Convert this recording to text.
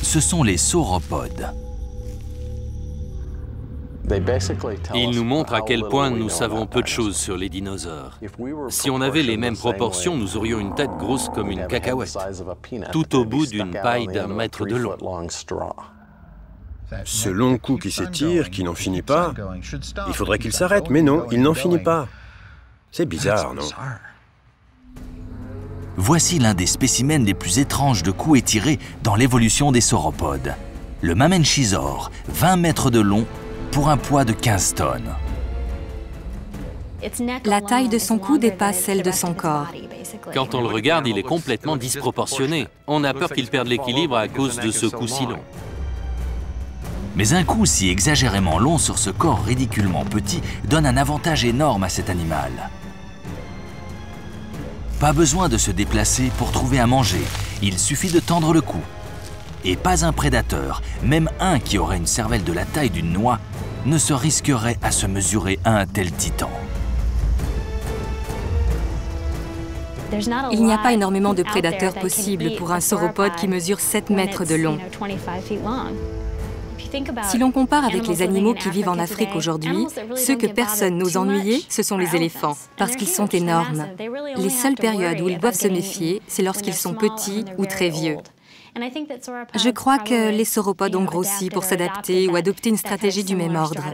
ce sont les sauropodes. Ils nous montrent à quel point nous savons peu de choses sur les dinosaures. Si on avait les mêmes proportions, nous aurions une tête grosse comme une cacahuète, tout au bout d'une paille d'1 mètre de long. Ce long cou qui s'étire, qui n'en finit pas, il faudrait qu'il s'arrête, mais non, il n'en finit pas. C'est bizarre, non? Voici l'un des spécimens les plus étranges de cou étiré dans l'évolution des sauropodes. Le mamenchisaure, 20 mètres de long, pour un poids de 15 tonnes. La taille de son cou dépasse celle de son corps. Quand on le regarde, il est complètement disproportionné. On a peur qu'il perde l'équilibre à cause de ce cou si long. Mais un cou si exagérément long sur ce corps ridiculement petit donne un avantage énorme à cet animal. Pas besoin de se déplacer pour trouver à manger, il suffit de tendre le cou. Et pas un prédateur, même un qui aurait une cervelle de la taille d'une noix, ne se risquerait à se mesurer à un tel titan. Il n'y a pas énormément de prédateurs possibles pour un sauropode qui mesure 7 mètres de long. Si l'on compare avec les animaux qui vivent en Afrique aujourd'hui, ceux que personne n'ose ennuyer, ce sont les éléphants, parce qu'ils sont énormes. Les seules périodes où ils doivent se méfier, c'est lorsqu'ils sont petits ou très vieux. Je crois que les sauropodes ont grossi pour s'adapter ou adopter une stratégie du même ordre.